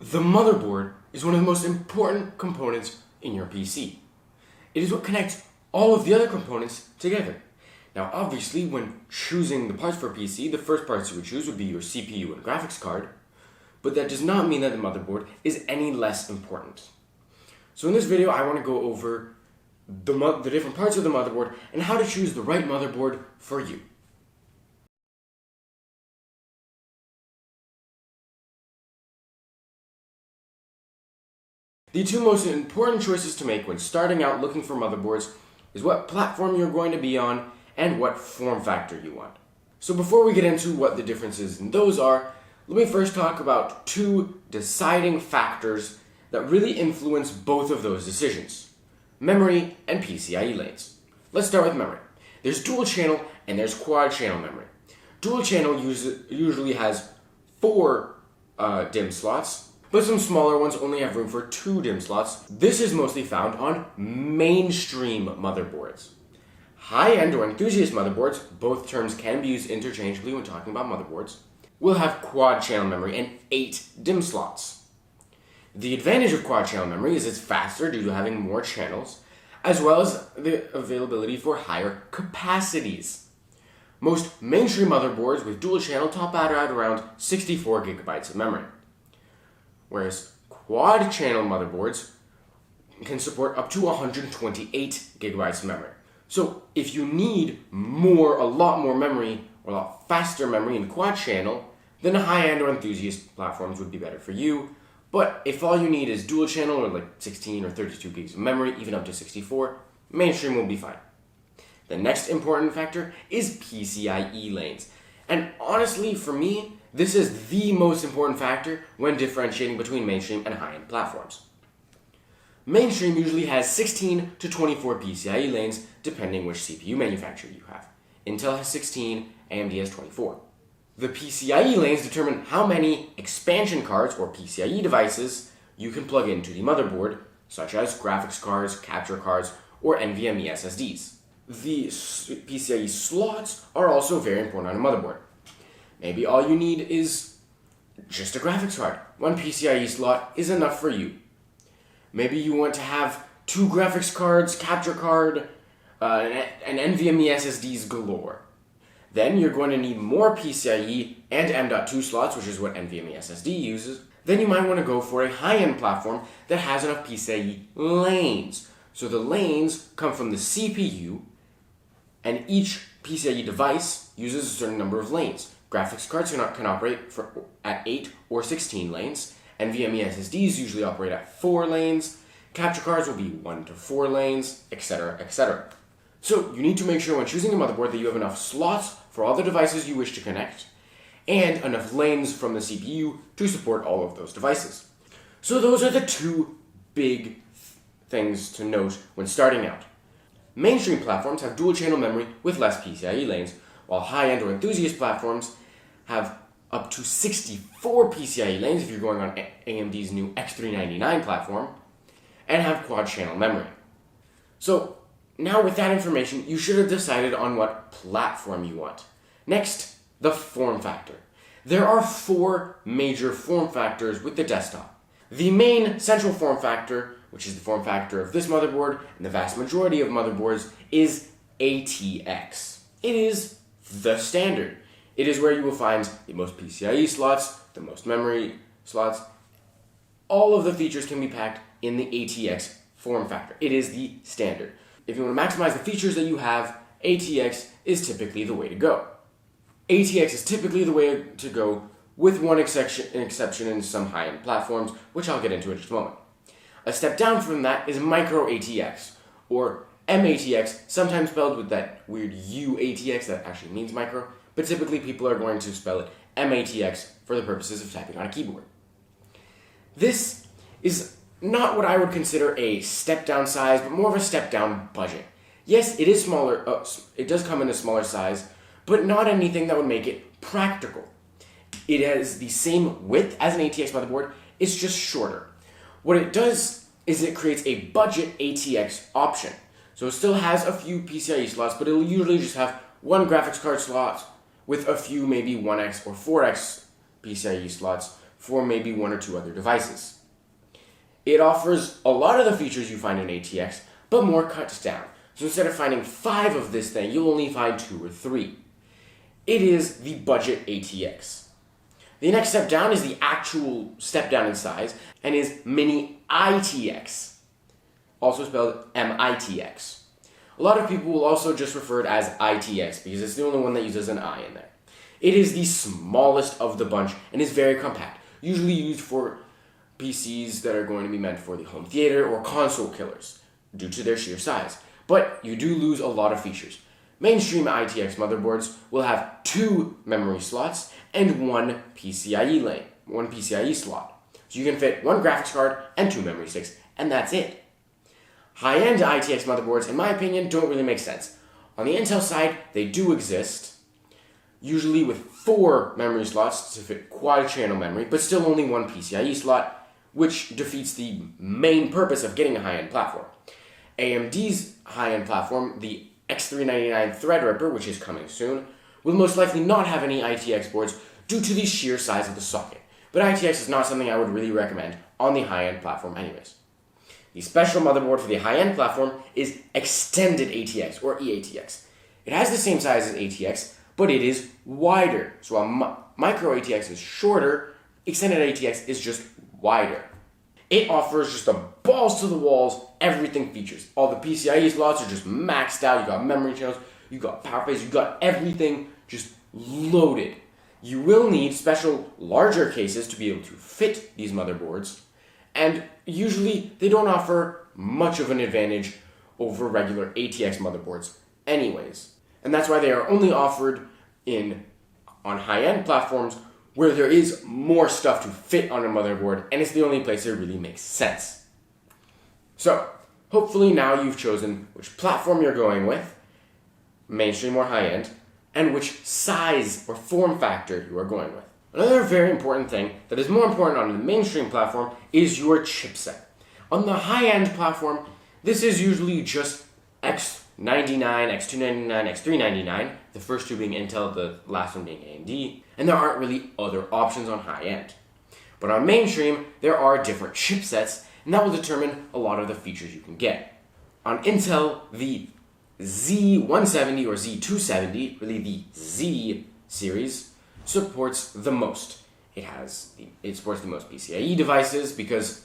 The motherboard is one of the most important components in your PC. It is what connects all of the other components together. Now obviously when choosing the parts for a PC, the first parts you would choose would be your CPU and graphics card, but that does not mean that the motherboard is any less important. So in this video I want to go over the different parts of the motherboard and how to choose the right motherboard for you. The two most important choices to make when starting out looking for motherboards is what platform you're going to be on and what form factor you want. So before we get into what the differences in those are, let me first talk about two deciding factors that really influence both of those decisions: memory and PCIe lanes. Let's start with memory. There's dual channel and there's quad channel memory. Dual channel usually has 4 DIMM slots, but some smaller ones only have room for 2 DIMM slots. This is mostly found on mainstream motherboards. High-end or enthusiast motherboards, both terms can be used interchangeably when talking about motherboards, will have quad channel memory and 8 DIMM slots. The advantage of quad channel memory is it's faster due to having more channels, as well as the availability for higher capacities. Most mainstream motherboards with dual channel top out at around 64 gigabytes of memory, whereas quad channel motherboards can support up to 128 gigabytes of memory. So if you need a lot more memory, or a lot faster memory in quad channel, then high-end or enthusiast platforms would be better for you. But if all you need is dual channel or like 16 or 32 gigs of memory, even up to 64, mainstream will be fine. The next important factor is PCIe lanes. And honestly, for me, this is the most important factor when differentiating between mainstream and high-end platforms. Mainstream usually has 16 to 24 PCIe lanes, depending which CPU manufacturer you have. Intel has 16, AMD has 24. The PCIe lanes determine how many expansion cards or PCIe devices you can plug into the motherboard, such as graphics cards, capture cards, or NVMe SSDs. The PCIe slots are also very important on a motherboard. Maybe all you need is just a graphics card. 1 PCIe slot is enough for you. Maybe you want to have 2 graphics cards, capture card, and NVMe SSDs galore. Then you're going to need more PCIe and M.2 slots, which is what NVMe SSD uses. Then you might want to go for a high-end platform that has enough PCIe lanes. So the lanes come from the CPU, and each PCIe device uses a certain number of lanes. Graphics cards can operate at 8 or 16 lanes. NVMe SSDs usually operate at 4 lanes. Capture cards will be 1 to 4 lanes, etc., etc. So you need to make sure when choosing a motherboard that you have enough slots for all the devices you wish to connect, and enough lanes from the CPU to support all of those devices. So those are the two big things to note when starting out. Mainstream platforms have dual channel memory with less PCIe lanes, while high-end or enthusiast platforms have up to 64 PCIe lanes if you're going on AMD's new X399 platform, and have quad channel memory. So now with that information, you should have decided on what platform you want. Next, the form factor. There are 4 major form factors with the desktop. The main central form factor, which is the form factor of this motherboard and the vast majority of motherboards, is ATX. It is the standard. It is where you will find the most PCIe slots, the most memory slots. All of the features can be packed in the ATX form factor. It is the standard. If you want to maximize the features that you have, ATX is typically the way to go. ATX is typically the way to go, with one exception in some high-end platforms, which I'll get into in just a moment. A step down from that is micro ATX, or MATX, sometimes spelled with that weird UATX that actually means micro, but typically people are going to spell it MATX for the purposes of typing on a keyboard. This is not what I would consider a step-down size, but more of a step-down budget. Yes, it is smaller. It does come in a smaller size, but not anything that would make it practical. It has the same width as an ATX motherboard, it's just shorter. What it does is it creates a budget ATX option. So it still has a few PCIe slots, but it'll usually just have 1 graphics card slot with a few maybe 1x or 4x PCIe slots for maybe one or two other devices. It offers a lot of the features you find in ATX, but more cut down. So instead of finding 5 of this thing, you'll only find 2 or 3. It is the budget ATX. The next step down is the actual step down in size and is mini ITX, also spelled MITX. A lot of people will also just refer it as ITX because it's the only one that uses an I in there. It is the smallest of the bunch and is very compact, usually used for PCs that are going to be meant for the home theater or console killers due to their sheer size. But you do lose a lot of features. Mainstream ITX motherboards will have 2 memory slots and 1 PCIe lane, 1 PCIe slot. So you can fit 1 graphics card and 2 memory sticks, and that's it. High-end ITX motherboards, in my opinion, don't really make sense. On the Intel side, they do exist, usually with 4 memory slots to fit quad-channel memory, but still only 1 PCIe slot, which defeats the main purpose of getting a high-end platform. AMD's high-end platform, the X399 Threadripper, which is coming soon, will most likely not have any ITX boards due to the sheer size of the socket. But ITX is not something I would really recommend on the high-end platform anyways. The special motherboard for the high-end platform is Extended ATX, or EATX. It has the same size as ATX, but it is wider. So while Micro ATX is shorter, Extended ATX is just wider. It offers just a balls to the walls, everything features. All the PCIe slots are just maxed out. You got memory channels, you got power phase, you got everything just loaded. You will need special larger cases to be able to fit these motherboards, and usually they don't offer much of an advantage over regular ATX motherboards anyways. And that's why they are only offered on high-end platforms where there is more stuff to fit on a motherboard, and it's the only place it really makes sense. So, hopefully now you've chosen which platform you're going with, mainstream or high-end, and which size or form factor you are going with. Another very important thing that is more important on the mainstream platform is your chipset. On the high-end platform, this is usually just X99, X299, X399, the first 2 being Intel, the last one being AMD, and there aren't really other options on high-end. But on mainstream, there are different chipsets, and that will determine a lot of the features you can get. On Intel, the Z170 or Z270, really the Z series, supports the most. It supports the most PCIe devices because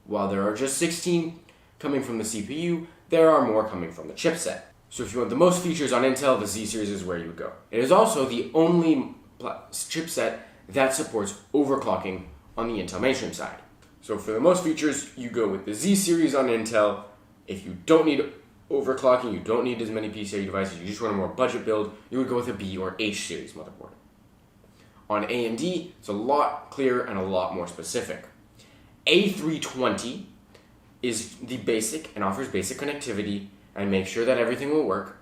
while there are just 16 coming from the CPU, there are more coming from the chipset. So if you want the most features on Intel, the Z series is where you would go. It is also the only chipset that supports overclocking on the Intel mainstream side. So for the most features, you go with the Z series on Intel. If you don't need overclocking, you don't need as many PCIe devices, you just want a more budget build, you would go with a B or H series motherboard. On AMD, it's a lot clearer and a lot more specific. A320 is the basic and offers basic connectivity and makes sure that everything will work.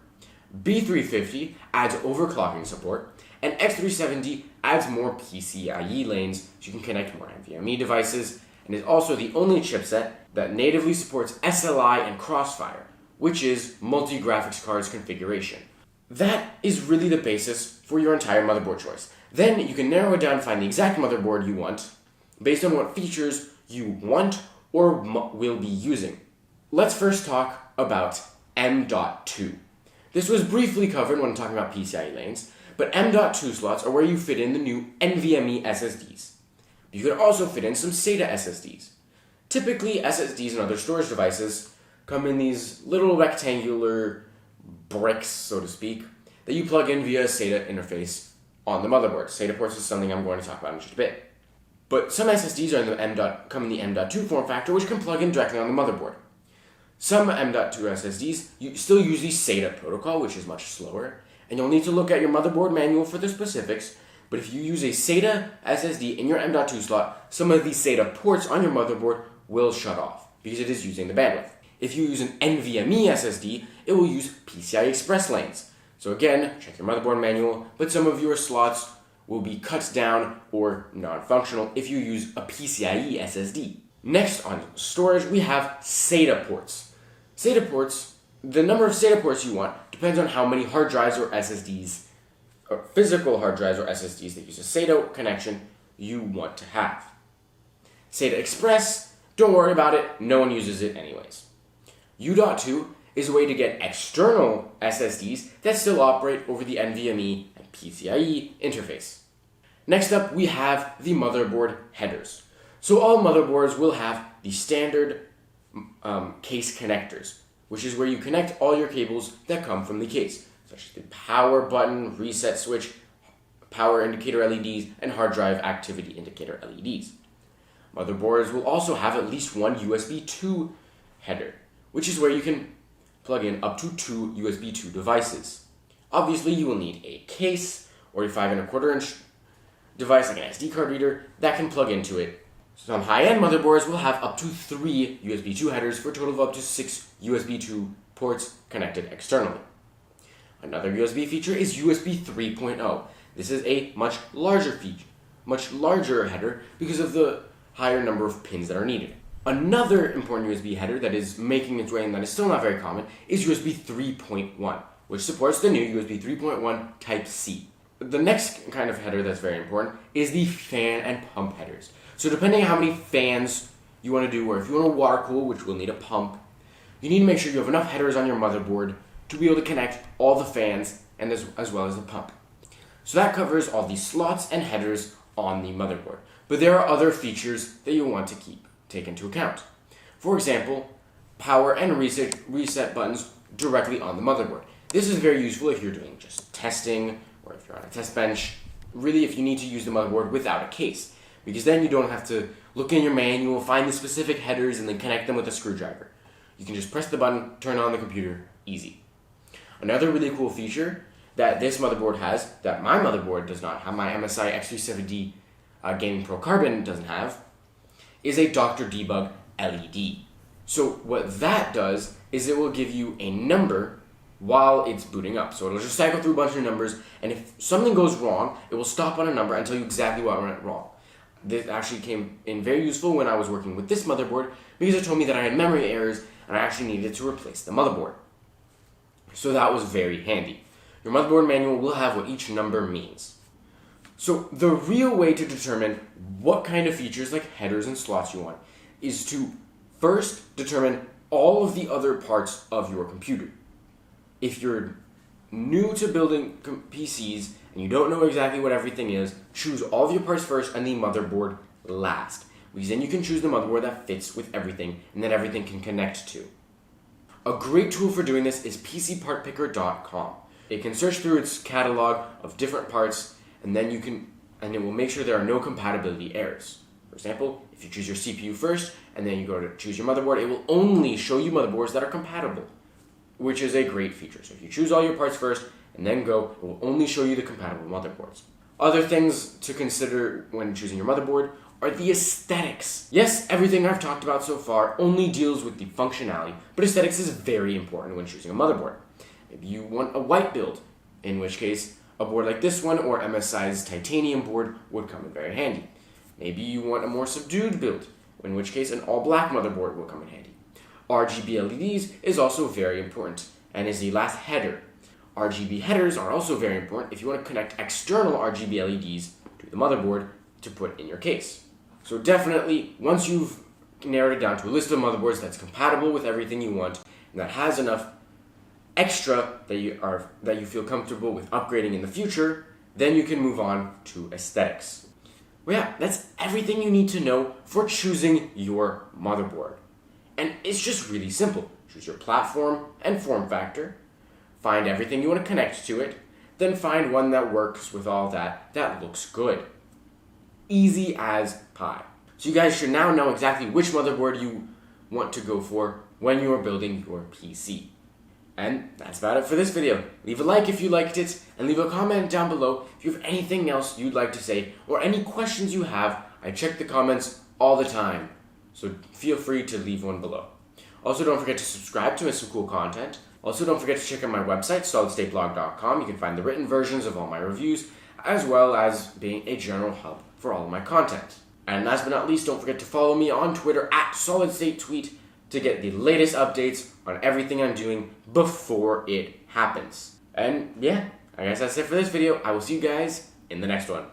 B350 adds overclocking support, and X370 adds more PCIe lanes so you can connect more NVMe devices, and is also the only chipset that natively supports SLI and Crossfire, which is multi-graphics cards configuration. That is really the basis for your entire motherboard choice. Then you can narrow it down and find the exact motherboard you want based on what features you want or will be using. Let's first talk about M.2. This was briefly covered when talking about PCIe lanes, but M.2 slots are where you fit in the new NVMe SSDs. You could also fit in some SATA SSDs. Typically, SSDs and other storage devices come in these little rectangular bricks, so to speak, that you plug in via a SATA interface on the motherboard. SATA ports is something I'm going to talk about in just a bit. But some SSDs come in the M.2 form factor, which can plug in directly on the motherboard. Some M.2 SSDs still use the SATA protocol, which is much slower, and you'll need to look at your motherboard manual for the specifics, but if you use a SATA SSD in your M.2 slot, some of these SATA ports on your motherboard will shut off, because it is using the bandwidth. If you use an NVMe SSD, it will use PCI Express lanes. So again, check your motherboard manual, but some of your slots will be cut down or non-functional if you use a PCIe SSD. Next on storage, we have SATA ports. SATA ports, the number of SATA ports you want depends on how many hard drives or SSDs, or physical hard drives or SSDs that use a SATA connection you want to have. SATA Express, don't worry about it, no one uses it anyways. U.2 is a way to get external SSDs that still operate over the NVMe and PCIe interface. Next up, we have the motherboard headers. So all motherboards will have the standard case connectors, which is where you connect all your cables that come from the case, such as the power button, reset switch, power indicator LEDs, and hard drive activity indicator LEDs. Motherboards will also have at least one USB 2 header, which is where you can plug in up to 2 USB 2 devices. Obviously, you will need a case or a 5¼ inch device like an SD card reader that can plug into it. Some high-end motherboards will have up to 3 USB 2 headers for a total of up to 6 USB 2 ports connected externally. Another USB feature is USB 3.0. This is a much larger header because of the higher number of pins that are needed. Another important USB header that is making its way and that is still not very common is USB 3.1, which supports the new USB 3.1 Type-C. The next kind of header that's very important is the fan and pump headers. So depending on how many fans you want to do, or if you want to water cool, which will need a pump, you need to make sure you have enough headers on your motherboard to be able to connect all the fans and as well as the pump. So that covers all the slots and headers on the motherboard. But there are other features that you'll want to take into account. For example, power and reset buttons directly on the motherboard. This is very useful if you're doing just testing or if you're on a test bench. Really, if you need to use the motherboard without a case, because then you don't have to look in your manual, find the specific headers, and then connect them with a screwdriver. You can just press the button, turn on the computer, easy. Another really cool feature that this motherboard has, that my motherboard does not have, my MSI X370 Gaming Pro Carbon doesn't have, is a Dr. Debug LED. So what that does is it will give you a number while it's booting up. So it'll just cycle through a bunch of numbers, and if something goes wrong, it will stop on a number and tell you exactly what went wrong. This actually came in very useful when I was working with this motherboard because it told me that I had memory errors and I actually needed to replace the motherboard. So that was very handy. Your motherboard manual will have what each number means. So the real way to determine what kind of features like headers and slots you want is to first determine all of the other parts of your computer. If you're new to building PCs and you don't know exactly what everything is, choose all of your parts first and the motherboard last, because then you can choose the motherboard that fits with everything and that everything can connect to. A great tool for doing this is PCPartPicker.com. It can search through its catalog of different parts, and then it will make sure there are no compatibility errors. For example, if you choose your CPU first and then you go to choose your motherboard, it will only show you motherboards that are compatible, which is a great feature. So if you choose all your parts first and then go, it will only show you the compatible motherboards. Other things to consider when choosing your motherboard are the aesthetics. Yes, everything I've talked about so far only deals with the functionality, but aesthetics is very important when choosing a motherboard. Maybe you want a white build, in which case a board like this one or MSI's titanium board would come in very handy. Maybe you want a more subdued build, in which case an all-black motherboard will come in handy. RGB LEDs is also very important and is the last header. RGB headers are also very important if you want to connect external RGB LEDs to the motherboard to put in your case. So definitely, once you've narrowed it down to a list of motherboards that's compatible with everything you want and that has enough extra that you feel comfortable with upgrading in the future, then you can move on to aesthetics. Well, yeah, that's everything you need to know for choosing your motherboard. And it's just really simple. Choose your platform and form factor, find everything you want to connect to it, then find one that works with all that looks good. Easy as pie. So you guys should now know exactly which motherboard you want to go for when you are building your PC. And that's about it for this video. Leave a like if you liked it, and leave a comment down below if you have anything else you'd like to say, or any questions you have. I check the comments all the time, so feel free to leave one below. Also, don't forget to subscribe to miss some cool content. Also, don't forget to check out my website, solidstateblog.com. You can find the written versions of all my reviews, as well as being a general hub for all of my content. And last but not least, don't forget to follow me on Twitter at SolidStateTweet to get the latest updates on everything I'm doing before it happens. And yeah, I guess that's it for this video. I will see you guys in the next one.